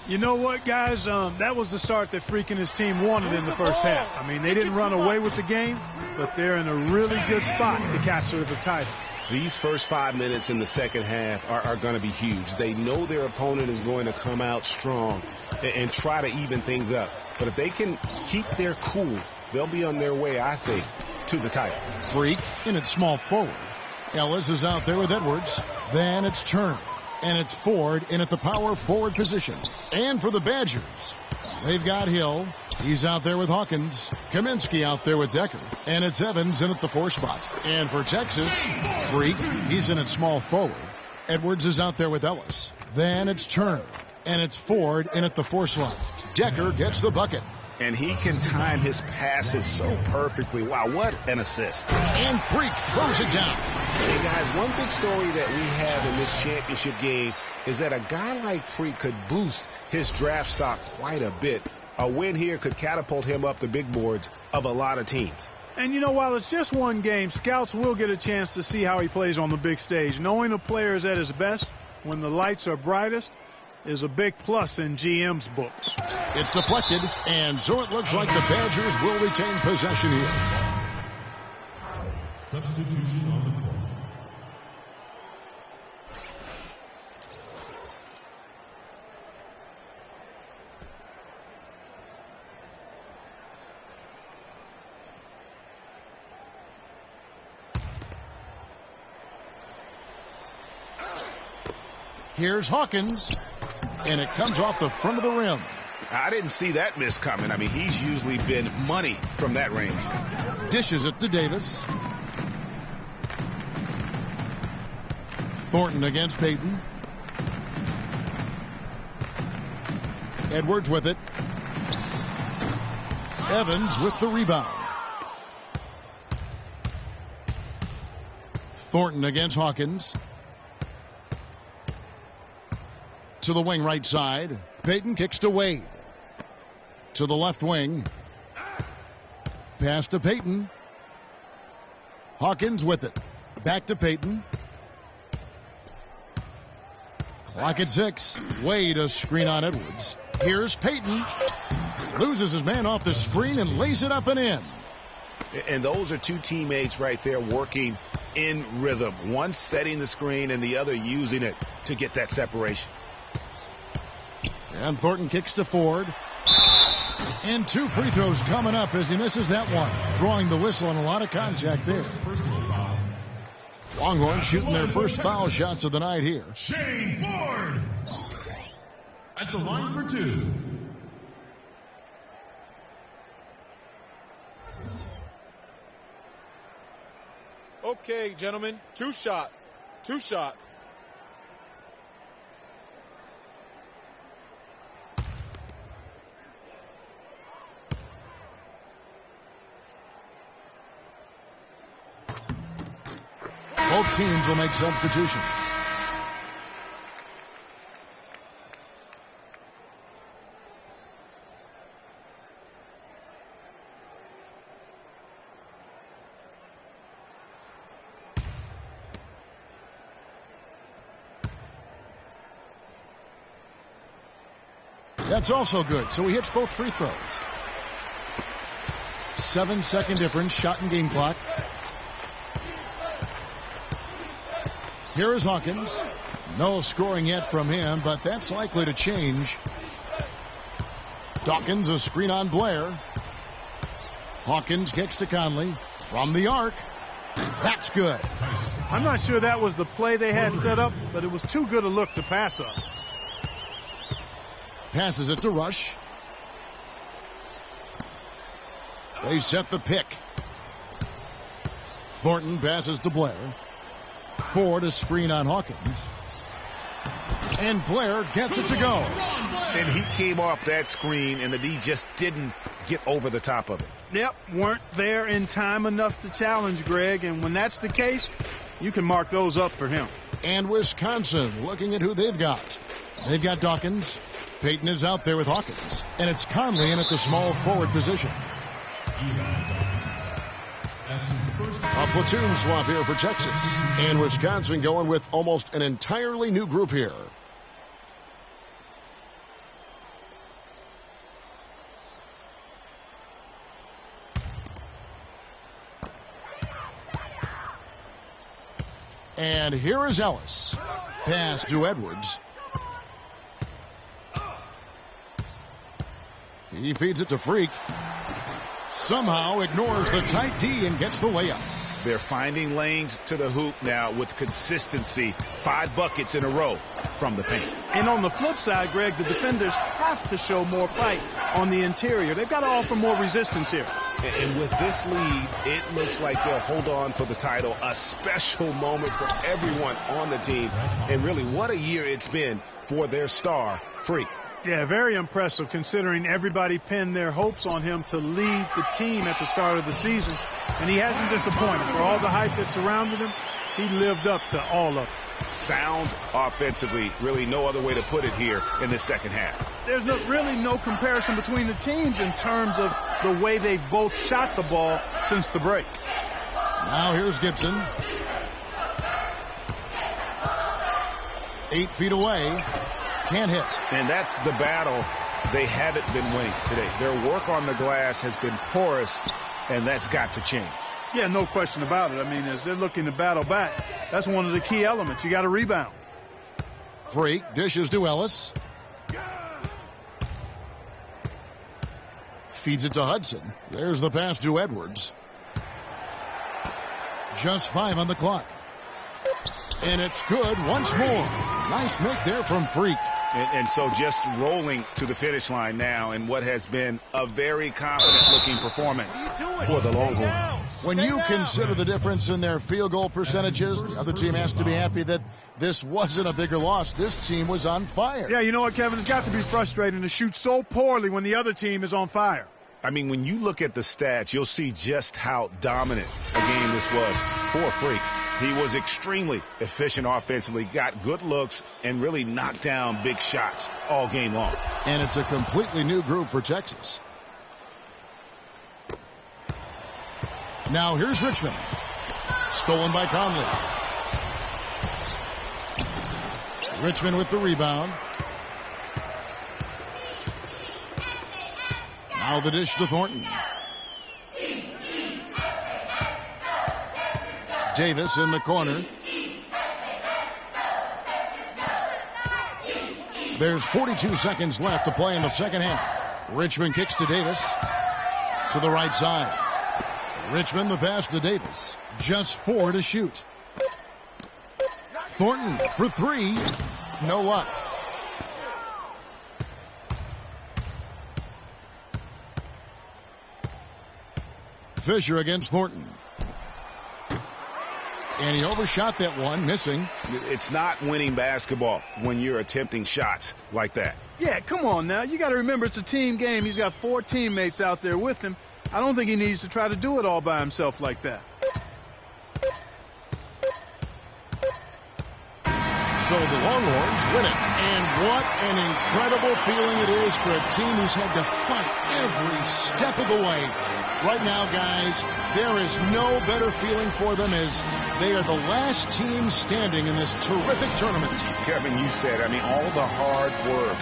You know what, guys? That was the start that Freak and his team wanted in the first half. I mean, they didn't run away with the game, but they're in a really good spot to capture the title. These first 5 minutes in the second half are going to be huge. They know their opponent is going to come out strong and try to even things up. But if they can keep their cool, they'll be on their way, I think, to the title. Freak in its small forward. Ellis is out there with Edwards. Then it's Turner. And it's Ford in at the power forward position. And for the Badgers, they've got Hill. He's out there with Hawkins. Kaminsky out there with Decker. And it's Evans in at the 4 spot. And for Texas, Freak, he's in at small forward. Edwards is out there with Ellis. Then it's Turner. And it's Ford in at the 4 slot. Decker gets the bucket. And he can time his passes so perfectly. Wow, what an assist. And Freak throws it down. Hey, guys, one big story that we have in this championship game is that a guy like Freak could boost his draft stock quite a bit. A win here could catapult him up the big boards of a lot of teams. And, you know, while it's just one game, scouts will get a chance to see how he plays on the big stage. Knowing a player is at his best when the lights are brightest is a big plus in GM's books. It's deflected, and so it looks like the Badgers will retain possession here. Substitution on the court. Here's Hawkins, and it comes off the front of the rim. I didn't see that miss coming. I mean, he's usually been money from that range. Dishes it to Davis. Thornton against Payton. Edwards with it. Evans with the rebound. Thornton against Hawkins. To the wing right side. Payton kicks to Wade. To the left wing. Pass to Payton. Hawkins with it. Back to Payton. Clock at 6. Wade a screen on Edwards. Here's Payton. Loses his man off the screen and lays it up and in. And those are two teammates right there working in rhythm. One setting the screen and the other using it to get that separation. And Thornton kicks to Ford. And 2 free throws coming up as he misses that one. Drawing the whistle and a lot of contact there. Longhorns shooting their first foul shots of the night here. Shane Ford at the line for 2. Okay, gentlemen, 2 shots. 2 shots. Both teams will make substitutions. That's also good. So he hits both free throws. 7-second difference, shot and game clock. Here is Hawkins. No scoring yet from him, but that's likely to change. Dawkins a screen on Blair. Hawkins kicks to Conley from the arc. That's good. I'm not sure that was the play they had set up, but it was too good a look to pass up. Passes it to Rush. They set the pick. Thornton passes to Blair. Ford a screen on Hawkins. And Blair gets it to go. And he came off that screen, and the D just didn't get over the top of it. Yep, weren't there in time enough to challenge Greg, and when that's the case, you can mark those up for him. And Wisconsin looking at who they've got. They've got Dawkins. Payton is out there with Hawkins. And it's Conley in at the small forward position. A platoon swap here for Texas. And Wisconsin going with almost an entirely new group here. And here is Ellis. Pass to Edwards. He feeds it to Freak. Somehow ignores the tight D and gets the layup. They're finding lanes to the hoop now with consistency. 5 buckets in a row from the paint. And on the flip side, Greg, the defenders have to show more fight on the interior. They've got to offer more resistance here. And with this lead, it looks like they'll hold on for the title. A special moment for everyone on the team. And really, what a year it's been for their star, Freak. Yeah, very impressive considering everybody pinned their hopes on him to lead the team at the start of the season. And he hasn't disappointed. For all the hype that surrounded him, he lived up to all of it. Sound offensively, really no other way to put it here in the second half. There's really no comparison between the teams in terms of the way they've both shot the ball since the break. Now here's Gibson. 8 feet away. Can't hit. And that's the battle they haven't been winning today. Their work on the glass has been porous, and that's got to change. Yeah, no question about it. I mean, as they're looking to battle back, that's one of the key elements. You got to rebound. Freak dishes to Ellis. Feeds it to Hudson. There's the pass to Edwards. Just 5 on the clock. And it's good once more. Nice make there from Freak. And so just rolling to the finish line now in what has been a very confident-looking performance for the Longhorns. When you consider the difference in their field goal percentages, the other team has to be happy that this wasn't a bigger loss. This team was on fire. Yeah, you know what, Kevin? It's got to be frustrating to shoot so poorly when the other team is on fire. I mean, when you look at the stats, you'll see just how dominant a game this was for Freak. He was extremely efficient offensively, got good looks, and really knocked down big shots all game long. And it's a completely new group for Texas. Now here's Richmond. Stolen by Conley. Richmond with the rebound. Now the dish to Thornton. Davis in the corner. There's 42 seconds left to play in the second half. Richmond kicks to Davis to the right side. Richmond the pass to Davis. Just 4 to shoot. Thornton for 3. No luck. Fisher against Thornton. And he overshot that one, missing. It's not winning basketball when you're attempting shots like that. Yeah, come on now. You got to remember it's a team game. He's got 4 teammates out there with him. I don't think he needs to try to do it all by himself like that. So the Longhorns win it. And what an incredible feeling it is for a team who's had to fight every step of the way. Right now, guys, there is no better feeling for them as they are the last team standing in this terrific tournament. Kevin, you said, I mean, all the hard work,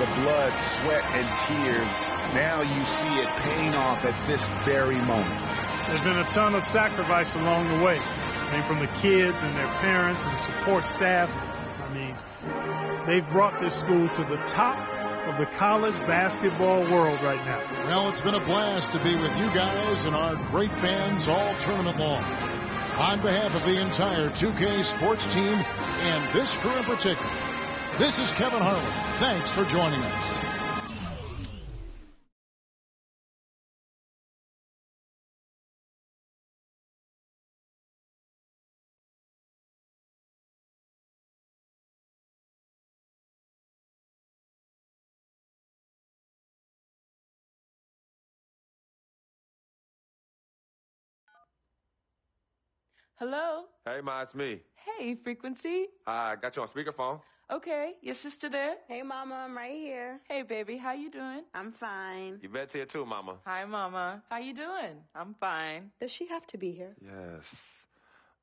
the blood, sweat, and tears, now you see it paying off at this very moment. There's been a ton of sacrifice along the way. I mean, from the kids and their parents and support staff. I mean, they've brought this school to the top of the college basketball world right now. Well, it's been a blast to be with you guys and our great fans all tournament long. On behalf of the entire 2K sports team and this crew in particular, this is Kevin Harlan. Thanks for joining us. Hello? Hey, Ma, it's me. Hey, Frequency. I got you on speakerphone. Okay, your sister there? Hey, Mama, I'm right here. Hey, baby, how you doing? I'm fine. You bet's here too, Mama. Hi, Mama. How you doing? I'm fine. Does she have to be here? Yes.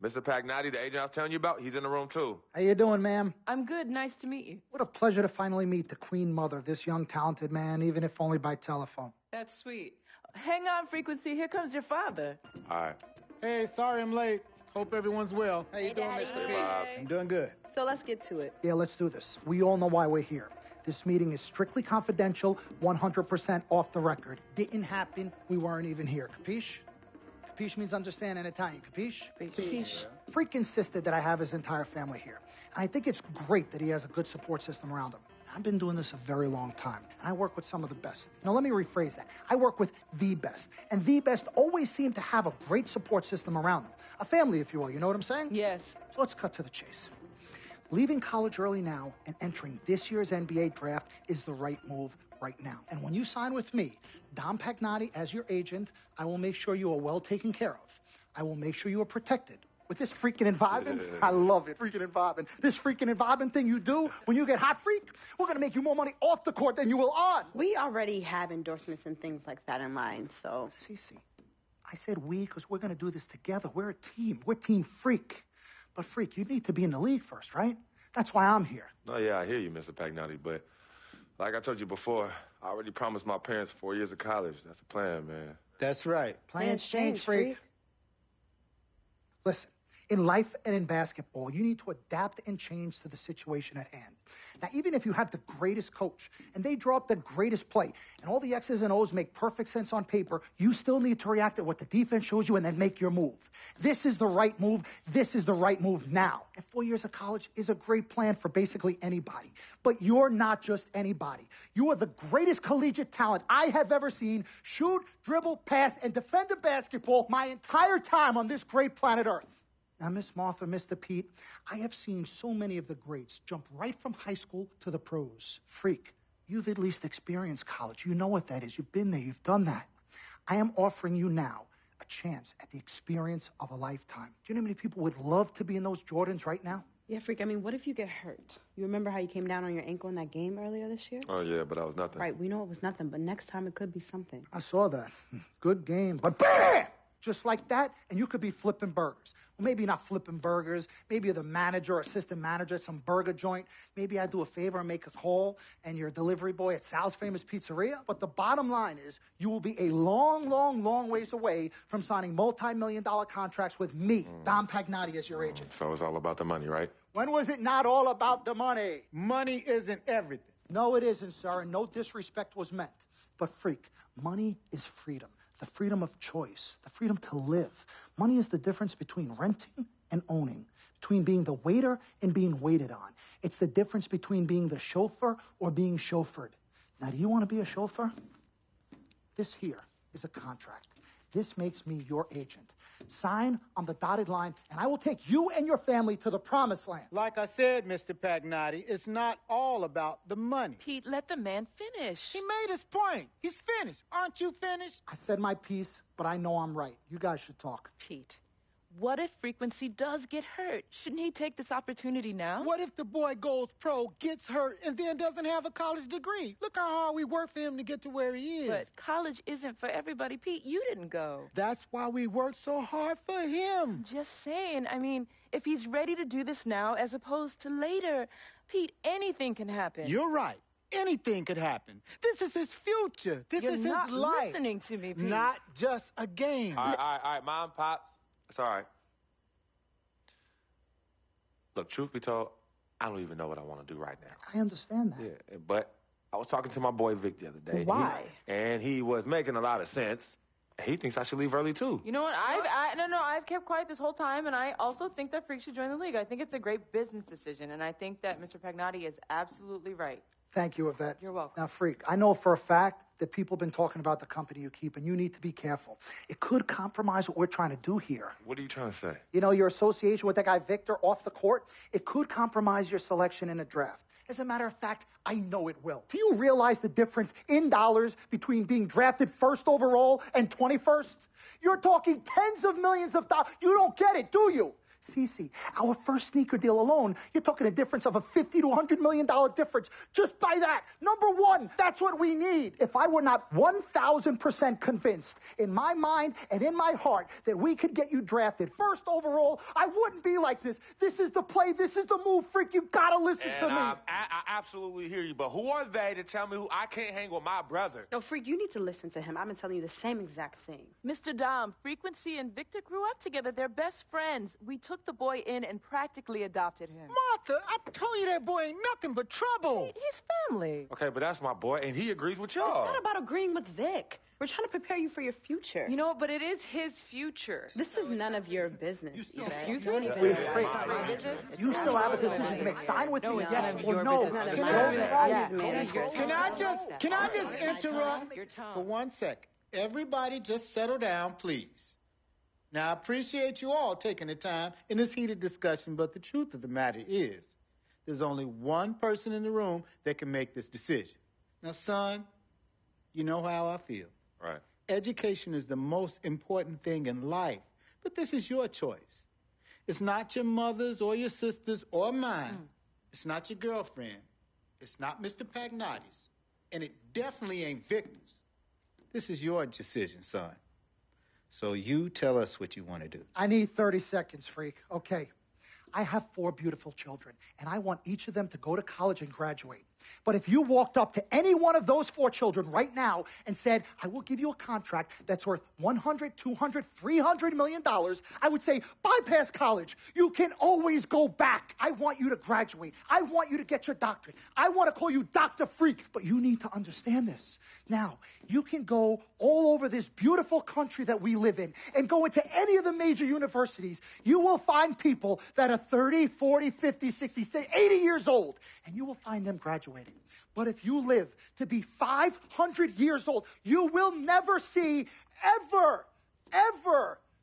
Mr. Pagnotti, the agent I was telling you about, he's in the room too. How you doing, ma'am? I'm good. Nice to meet you. What a pleasure to finally meet the queen mother of this young, talented man, even if only by telephone. That's sweet. Hang on, Frequency. Here comes your father. All right. Hey, sorry I'm late. Hope everyone's well. How you doing, Mr. P? I'm doing good. So let's get to it. Yeah, let's do this. We all know why we're here. This meeting is strictly confidential, 100% off the record. Didn't happen. We weren't even here. Capiche? Capiche means understand in Italian. Capiche? Capiche. Freak insisted that I have his entire family here. And I think it's great that he has a good support system around him. I've been doing this a very long time, and I work with some of the best. Now, let me rephrase that. I work with the best, and the best always seem to have a great support system around them. A family, if you will. You know what I'm saying? Yes. So let's cut to the chase. Leaving college early now and entering this year's NBA draft is the right move right now. And when you sign with me, Dom Pagnotti, as your agent, I will make sure you are well taken care of. I will make sure you are protected. With this freaking environment, I love it, freaking environment. This freaking environment thing you do when you get hot, freak, we're going to make you more money off the court than you will on. We already have endorsements and things like that in line, so. Cece, I said we because we're going to do this together. We're a team. We're Team Freak. But, Freak, you need to be in the league first, right? That's why I'm here. No, yeah, I hear you, Mr. Pagnotti, but like I told you before, I already promised my parents 4 years of college. That's the plan, man. That's right. Plans change, Freak. Listen, In life and in basketball, you need to adapt and change to the situation at hand. Now, even if you have the greatest coach and they draw up the greatest play and all the X's and O's make perfect sense on paper, you still need to react to what the defense shows you and then make your move. This is the right move. This is the right move now. And 4 years of college is a great plan for basically anybody. But you're not just anybody. You are the greatest collegiate talent I have ever seen shoot, dribble, pass, and defend a basketball my entire time on this great planet Earth. Now, Miss Martha, Mr. Pete, I have seen so many of the greats jump right from high school to the pros. Freak, you've at least experienced college. You know what that is. You've been there. You've done that. I am offering you now a chance at the experience of a lifetime. Do you know how many people would love to be in those Jordans right now? Yeah, Freak, I mean, what if you get hurt? You remember how you came down on your ankle in that game earlier this year? Oh, yeah, but that was nothing. Right, we know it was nothing, but next time it could be something. I saw that. Good game. But BAM! Just like that, and you could be flipping burgers. Well, maybe not flipping burgers. Maybe you're the manager or assistant manager at some burger joint. Maybe I do a favor and make a call, and you're a delivery boy at Sal's Famous Pizzeria. But the bottom line is you will be a long, long, long ways away from signing multi-million-dollar contracts with me, Dom Pagnotti, as your agent. So it's all about the money, right? When was it not all about the money? Money isn't everything. No, it isn't, sir, and no disrespect was meant. But, Freak, money is freedom. The freedom of choice, the freedom to live. Money is the difference between renting and owning, between being the waiter and being waited on. It's the difference between being the chauffeur or being chauffeured. Now, do you want to be a chauffeur? This here is a contract. This makes me your agent. Sign on the dotted line, and I will take you and your family to the promised land. Like I said, Mr. Pagnotti, it's not all about the money. Pete, let the man finish. He made his point. He's finished. Aren't you finished? I said my piece, but I know I'm right. You guys should talk. Pete, what if Frequency does get hurt? Shouldn't he take this opportunity now? What if the boy goes pro, gets hurt, and then doesn't have a college degree? Look how hard we work for him to get to where he is. But college isn't for everybody. Pete, you didn't go. That's why we work so hard for him. Just saying. I mean, if he's ready to do this now as opposed to later, Pete, anything can happen. You're right. Anything could happen. This is his future. This is his life. You're not listening to me, Pete. Not just a game. All right, Mom, Pops. It's all right. Look, truth be told, I don't even know what I want to do right now. I understand that. Yeah, but I was talking to my boy Vic the other day. Why? And he was making a lot of sense. He thinks I should leave early, too. You know what? I've kept quiet this whole time, and I also think that Freak should join the league. I think it's a great business decision, and I think that Mr. Pagnotti is absolutely right. Thank you, Yvette. You're welcome. Now, Freak, I know for a fact that people have been talking about the company you keep, and you need to be careful. It could compromise what we're trying to do here. What are you trying to say? You know, your association with that guy Victor off the court, it could compromise your selection in a draft. As a matter of fact, I know it will. Do you realize the difference in dollars between being drafted first overall and 21st? You're talking tens of millions of dollars. You don't get it, do you? Cece, our first sneaker deal alone, you're talking a difference of a $50 to $100 million difference just by that. Number one, that's what we need. If I were not 1,000% convinced in my mind and in my heart that we could get you drafted first overall, I wouldn't be like this. This is the play. This is the move, Freak. You gotta listen to me. I absolutely hear you, but who are they to tell me who I can't hang with my brother? No, Freak, you need to listen to him. I've been telling you the same exact thing. Mr. Dom, Frequency and Victor grew up together. They're best friends. We took the boy in and practically adopted him. Martha, I told you that boy ain't nothing but trouble. He's family. Okay, but that's my boy, and he agrees with y'all. It's not about agreeing with Vic. We're trying to prepare you for your future. You know, but it is his future. This is none of your business. You still have a decision to make. Sign with me, yes or no. Can I just interrupt for 1 second? Everybody just settle down, please. Now, I appreciate you all taking the time in this heated discussion, but the truth of the matter is there's only one person in the room that can make this decision. Now, son, you know how I feel. Right. Education is the most important thing in life, but this is your choice. It's not your mother's or your sister's or mine. It's not your girlfriend. It's not Mr. Pagnotti's. And it definitely ain't Victor's. This is your decision, son. So you tell us what you want to do. I need 30 seconds, Freak. Okay. I have 4 beautiful children, and I want each of them to go to college and graduate. But if you walked up to any one of those 4 children right now and said, I will give you a contract that's worth $100, $200, $300 million, I would say, bypass college. You can always go back. I want you to graduate. I want you to get your doctorate. I want to call you Dr. Freak. But you need to understand this. Now, you can go all over this beautiful country that we live in and go into any of the major universities. You will find people that are 30, 40, 50, 60, 80 years old, and you will find them graduating. But if you live to be 500 years old, you will never see ever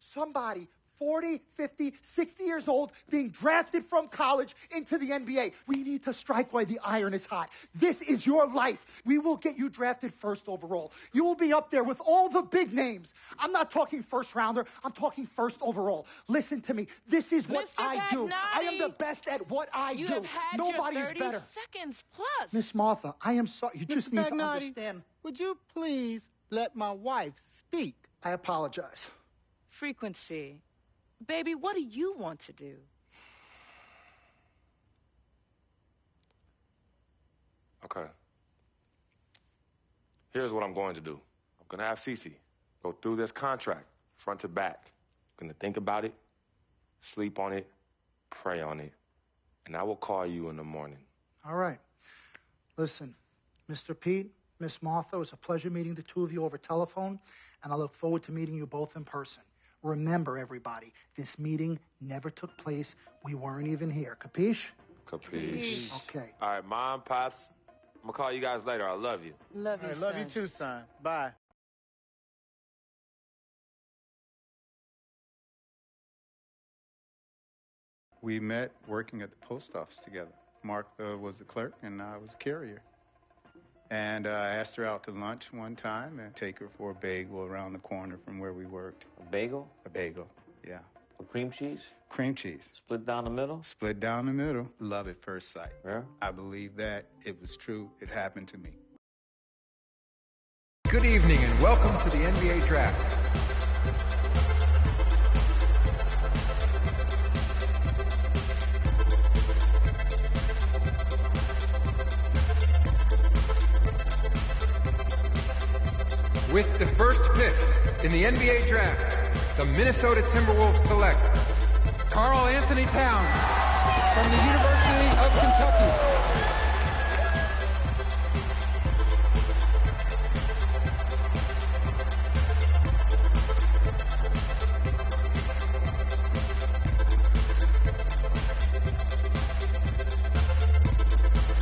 somebody 40, 50, 60 years old being drafted from college into the NBA. We need to strike while the iron is hot. This is your life. We will get you drafted first overall. You will be up there with all the big names. I'm not talking first rounder. I'm talking first overall. Listen to me. This is what I do. I am the best at what I do. You have had Nobody your 30 is better. seconds plus. Miss Martha, I am sorry. You just need to understand. Would you please let my wife speak? I apologize. Frequency. Baby, what do you want to do? Okay. Here's what I'm going to do. I'm going to have Cece go through this contract front to back. I'm going to think about it, sleep on it, pray on it, and I will call you in the morning. All right. Listen, Mr. Pete, Miss Martha, it was a pleasure meeting the two of you over telephone, and I look forward to meeting you both in person. Remember, everybody, this meeting never took place. We weren't even here. Capiche? Capiche. Okay. All right, Mom, Pops, I'm going to call you guys later. I love you. Love you, I son. love you too, son. Bye. We met working at the post office together. Mark was the clerk, and I was a carrier. And I asked her out to lunch one time and take her for a bagel around the corner from where we worked. A bagel? A bagel, yeah. With cream cheese? Cream cheese. Split down the middle? Split down the middle. Love at first sight. Yeah? I believe that. It was true. It happened to me. Good evening and welcome to the NBA Draft. With the first pick in the NBA Draft, the Minnesota Timberwolves select Karl Anthony Towns from the University of Kentucky.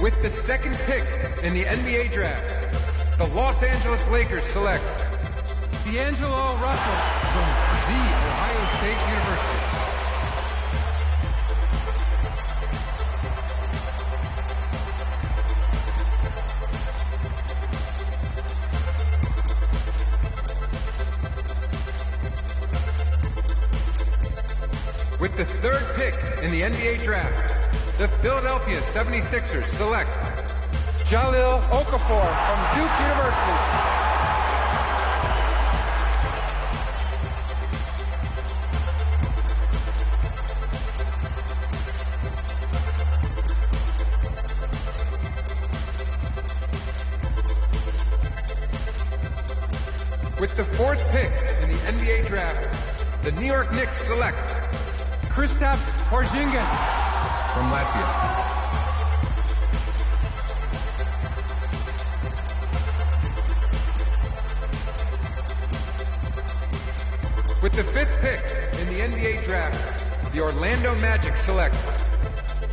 With the second pick in the NBA Draft, the Los Angeles Lakers select D'Angelo Russell from The Ohio State University. With the third pick in the NBA Draft, the Philadelphia 76ers select Jahlil Okafor from Duke University. With the fourth pick in the NBA Draft, the New York Knicks select Kristaps Porzingis from Latvia. With the fifth pick in the NBA Draft, the Orlando Magic select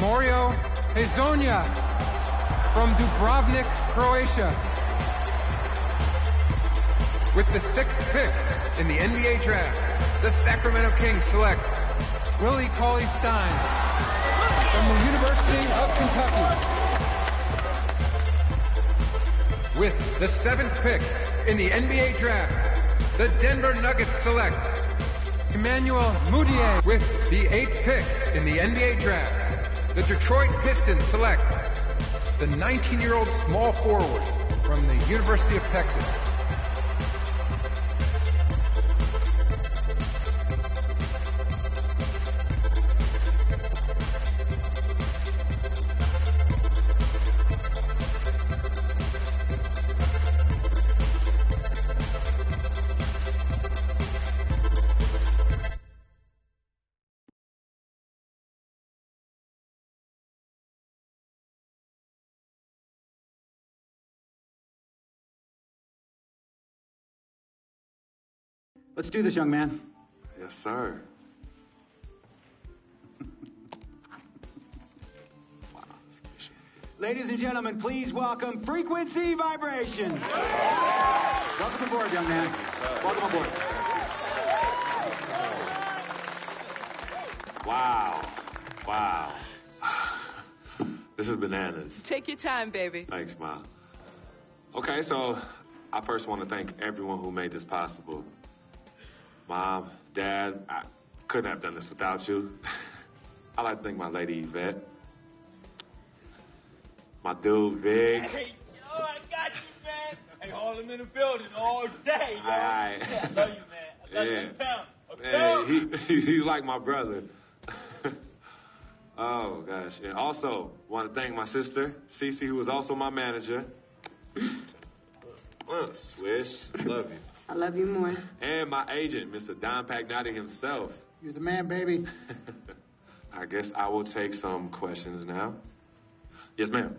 Mario Hezonja from Dubrovnik, Croatia. With the sixth pick in the NBA Draft, the Sacramento Kings select Willie Cauley-Stein from the University of Kentucky. With the seventh pick in the NBA Draft, the Denver Nuggets select Emmanuel Mudiay. With the eighth pick in the NBA Draft, the Detroit Pistons select the 19-year-old small forward from the University of Texas. Let's do this, young man. Yes, sir. Ladies and gentlemen, please welcome Frequency Vibration. Welcome aboard, young man. Welcome aboard. Wow. Wow. This is bananas. Take your time, baby. Thanks, Mom. Okay, so I first want to thank everyone who made this possible. Mom, Dad, I couldn't have done this without you. I'd like to thank my lady, Yvette. My dude, Vic. Hey, yo, I got you, man. Hey, hold him in the building all day, yo. Aye. Yeah, I love you, man. I love you in town. Hey, he's like my brother. Oh, gosh. And also, want to thank my sister, Cece, who was also my manager. Swish, love you. I love you more. And my agent, Mr. Don Pagnotti himself. You're the man, baby. I guess I will take some questions now. Yes, ma'am.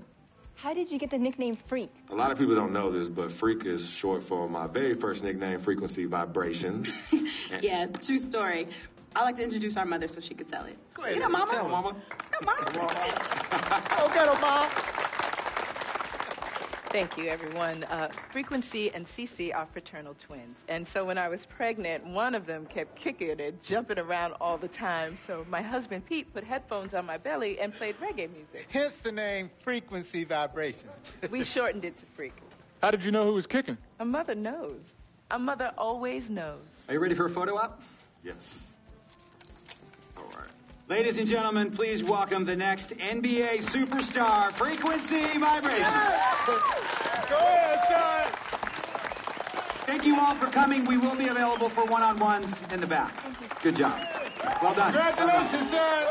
How did you get the nickname Freak? A lot of people don't know this, but Freak is short for my very first nickname, Frequency Vibrations. Yeah, true story. I like to introduce our mother so she could tell it. Go ahead. You know, Mama. Tell Mama. Go get her, Mom. Thank you, everyone. Frequency and Cece are fraternal twins. And so when I was pregnant, one of them kept kicking and jumping around all the time. So my husband, Pete, put headphones on my belly and played reggae music. Hence the name Frequency Vibration. We shortened it to Freak. How did you know who was kicking? A mother knows. A mother always knows. Are you ready for a photo op? Yes. All right. Ladies and gentlemen, please welcome the next NBA superstar, Frequency Vibration. Go ahead, son. Thank you all for coming. We will be available for one-on-ones in the back. Good job. Well done. Congratulations, son.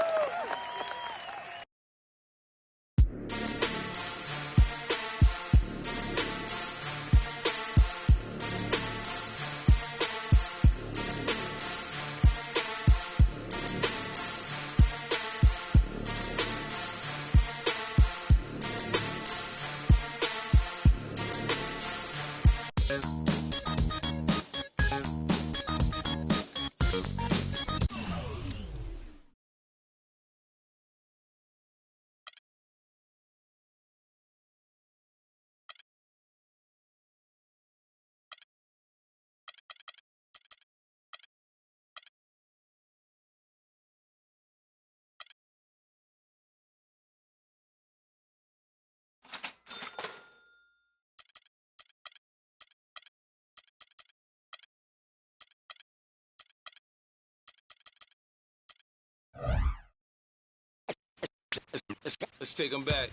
Let's take them back.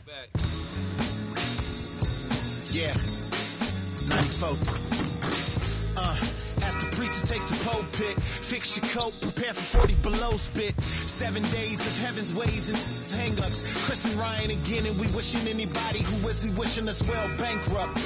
Yeah, 94. As the preacher takes the pulpit, fix your coat, prepare for 40 below spit. 7 days of heaven's ways and hang-ups. Chris and Ryan again, and we wishing anybody who isn't wishing us well bankrupt.